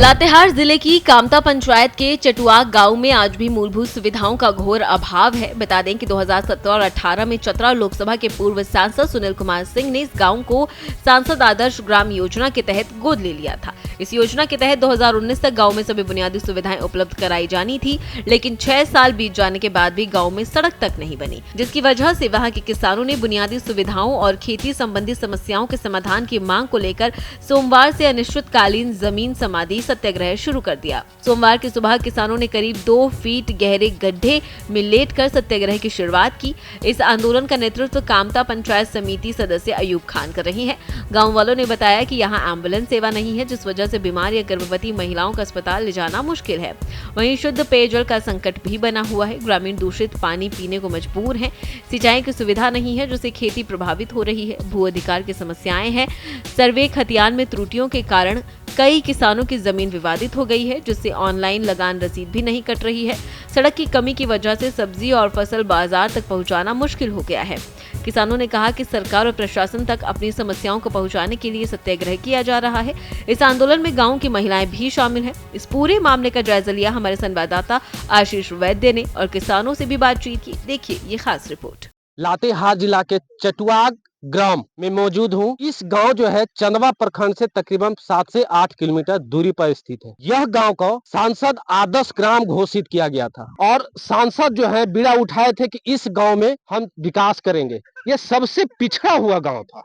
लातेहार जिले की कामता पंचायत के चटुआक गांव में आज भी मूलभूत सुविधाओं का घोर अभाव है। बता दें कि 2017 और 18 में चतरा लोकसभा के पूर्व सांसद सुनील कुमार सिंह ने इस गांव को सांसद आदर्श ग्राम योजना के तहत गोद ले लिया था। इस योजना के तहत 2019 तक गांव में सभी बुनियादी सुविधाएं उपलब्ध कराई जानी थी, लेकिन 6 साल बीत जाने के बाद भी गांव में सड़क तक नहीं बनी, जिसकी वजह से वहां के किसानों ने बुनियादी सुविधाओं और खेती संबंधी समस्याओं के समाधान की मांग को लेकर सोमवार से अनिश्चितकालीन जमीन समाधि सत्याग्रह शुरू कर दिया। सोमवार की सुबह किसानों ने करीब 2 फीट गहरे गड्ढे में लेटकर सत्याग्रह की शुरुआत की। इस आंदोलन का नेतृत्व कामता पंचायत समिति सदस्य अयूब खान कर रही हैं। गांव वालों ने बताया कि यहां एम्बुलेंस सेवा नहीं है, जिस वजह से बीमार या गर्भवती महिलाओं का अस्पताल ले जाना मुश्किल है। वहीं शुद्ध पेयजल का संकट भी बना हुआ है। ग्रामीण दूषित पानी पीने को मजबूर हैं। सिंचाई की सुविधा नहीं है, जिससे खेती प्रभावित हो रही है। भू अधिकार की समस्याएं हैं। सर्वे खतियान में त्रुटियों के कारण कई किसानों की जमीन विवादित हो गई है, जिससे ऑनलाइन लगान रसीद भी नहीं कट रही है। सड़क की कमी की वजह से सब्जी और फसल बाजार तक पहुंचाना मुश्किल हो गया है। किसानों ने कहा कि सरकार और प्रशासन तक अपनी समस्याओं को पहुंचाने के लिए सत्याग्रह किया जा रहा है। इस आंदोलन में गांव की महिलाएं भी शामिल हैं। इस पूरे मामले का जायजा लिया हमारे संवाददाता आशीष वैद्य ने और किसानों से भी बातचीत की। देखिए ये खास रिपोर्ट। लातेहार जिला के चटुआक ग्राम में मौजूद हूँ। इस गांव जो है चंदवा प्रखंड से तकरीबन 7 से 8 किलोमीटर दूरी पर स्थित है। यह गांव को सांसद आदर्श ग्राम घोषित किया गया था और सांसद जो है बीड़ा उठाए थे कि इस गांव में हम विकास करेंगे। यह सबसे पिछड़ा हुआ गांव था,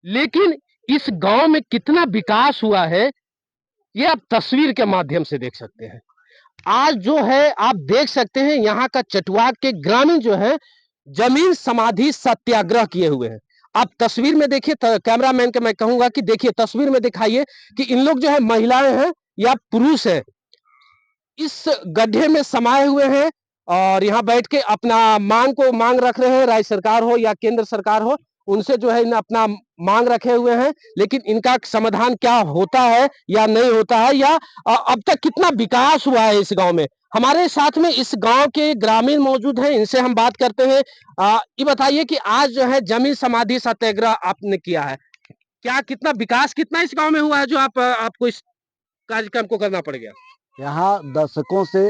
लेकिन इस गांव में कितना विकास हुआ है ये आप तस्वीर के माध्यम से देख सकते हैं। आज जो है आप देख सकते हैं यहाँ का चटुआक के ग्रामीण जो है जमीन समाधि सत्याग्रह किए हुए हैं। आप तस्वीर में देखिए, कैमरामैन के मैं कहूंगा कि देखिए तस्वीर में दिखाइए कि इन लोग जो है महिलाएं हैं या पुरुष है, इस गड्ढे में समाये हुए हैं और यहाँ बैठ के अपना मांग रख रहे हैं। राज्य सरकार हो या केंद्र सरकार हो, उनसे जो है अपना मांग रखे हुए हैं, लेकिन इनका समाधान क्या होता है या नहीं होता है, या अब तक कितना विकास हुआ है इस गांव में। हमारे साथ में इस गांव के ग्रामीण मौजूद हैं, इनसे हम बात करते हैं। ये बताइए कि आज जो है जमीन समाधि सत्याग्रह आपने किया है, क्या कितना विकास कितना इस गांव में हुआ है जो आपको इस कार्यक्रम को करना पड़ गया? यहाँ दशकों से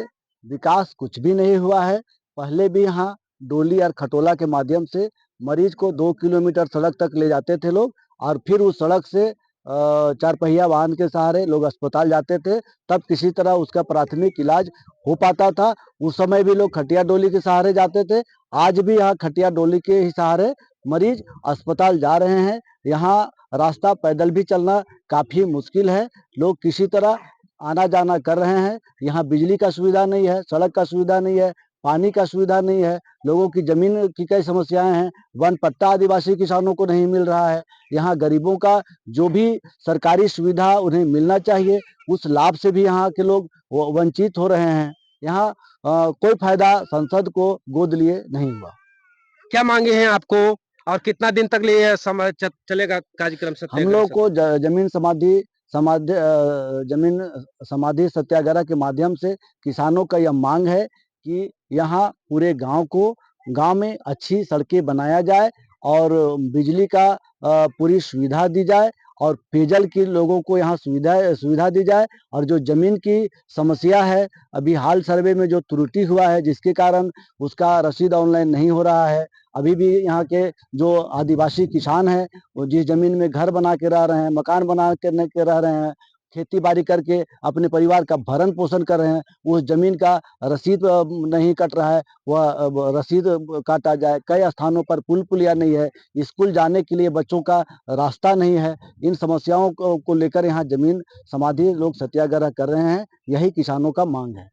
विकास कुछ भी नहीं हुआ है। पहले भी यहाँ डोली और खटोला के माध्यम से मरीज को 2 किलोमीटर सड़क तक ले जाते थे लोग, और फिर उस सड़क से 4 पहिया वाहन के सहारे लोग अस्पताल जाते थे। तब किसी तरह उसका प्राथमिक इलाज हो पाता था। उस समय भी लोग खटिया डोली के सहारे जाते थे। आज भी यहाँ खटिया डोली के ही सहारे मरीज अस्पताल जा रहे हैं। यहाँ रास्ता पैदल भी चलना काफ़ी मुश्किल है। लोग किसी तरह आना जाना कर रहे हैं। यहाँ बिजली का सुविधा नहीं है, सड़क का सुविधा नहीं है, पानी का सुविधा नहीं है। लोगों की जमीन की कई समस्याएं हैं। वन पट्टा आदिवासी किसानों को नहीं मिल रहा है। यहाँ गरीबों का जो भी सरकारी सुविधा उन्हें मिलना चाहिए, उस लाभ से भी यहाँ के लोग वंचित हो रहे हैं। यहाँ कोई फायदा संसद को गोद लिए नहीं हुआ। क्या मांगे हैं आपको और कितना दिन तक ये समय चलेगा कार्यक्रम? हम लोग को जमीन समाधि सत्याग्रह के माध्यम से किसानों का यह मांग है कि यहाँ पूरे गांव में अच्छी सड़कें बनाया जाए और बिजली का पूरी सुविधा दी जाए और पेयजल की लोगों को यहाँ सुविधा दी जाए। और जो जमीन की समस्या है, अभी हाल सर्वे में जो त्रुटि हुआ है जिसके कारण उसका रसीद ऑनलाइन नहीं हो रहा है। अभी भी यहाँ के जो आदिवासी किसान हैं वो जिस जमीन में घर बना के रह रहे हैं, मकान बना के रह रहे हैं, खेती बाड़ी करके अपने परिवार का भरण पोषण कर रहे हैं, उस जमीन का रसीद नहीं कट रहा है। वह रसीद काटा जाए। कई स्थानों पर पुल पुलिया नहीं है, स्कूल जाने के लिए बच्चों का रास्ता नहीं है। इन समस्याओं को लेकर यहाँ जमीन समाधि लोग सत्याग्रह कर रहे हैं। यही किसानों का मांग है।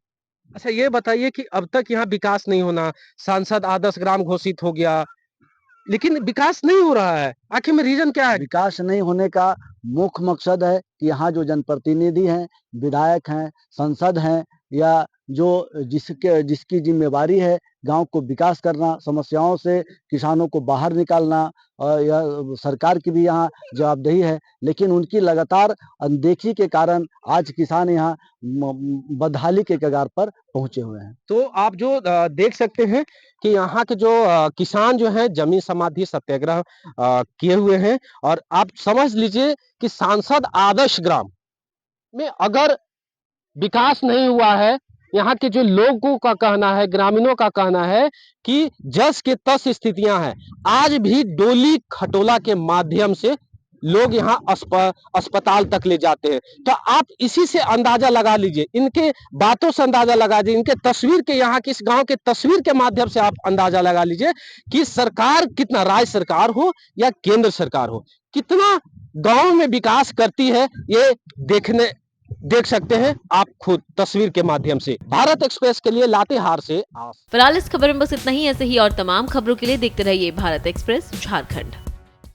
अच्छा, ये बताइए कि अब तक यहाँ विकास नहीं होना, सांसद आदर्श ग्राम घोषित हो गया, लेकिन विकास नहीं हो रहा है, आखिर में रीजन क्या है? विकास नहीं होने का मुख्य मकसद है कि यहाँ जो जनप्रतिनिधि हैं, विधायक हैं, सांसद हैं, या जो जिसकी जिम्मेवारी है गांव को विकास करना, समस्याओं से किसानों को बाहर निकालना, या सरकार की भी यहाँ जवाबदेही है, लेकिन उनकी लगातार अनदेखी के कारण आज किसान यहाँ बदहाली के कगार पर पहुंचे हुए हैं। तो आप जो देख सकते हैं कि यहाँ के जो किसान जो हैं जमीन समाधि सत्याग्रह किए हुए हैं, और आप समझ लीजिए कि सांसद आदर्श ग्राम में अगर विकास नहीं हुआ है, यहाँ के जो लोगों का कहना है, ग्रामीणों का कहना है कि जस के तस स्थितियां हैं। आज भी डोली खटोला के माध्यम से लोग यहाँ अस्पताल तक ले जाते हैं। तो आप इसी से अंदाजा लगा लीजिए, इनके बातों से अंदाजा लगा लीजिए, इनके तस्वीर के, यहाँ की इस गांव के तस्वीर के माध्यम से आप अंदाजा लगा लीजिए कि सरकार कितना, राज्य सरकार हो या केंद्र सरकार हो, कितना गांव में विकास करती है, ये देख सकते हैं आप खुद तस्वीर के माध्यम से। भारत एक्सप्रेस के लिए लातेहार से आस। फिलहाल इस खबर में बस इतना ही। ऐसे ही और तमाम खबरों के लिए देखते रहिए भारत एक्सप्रेस झारखंड।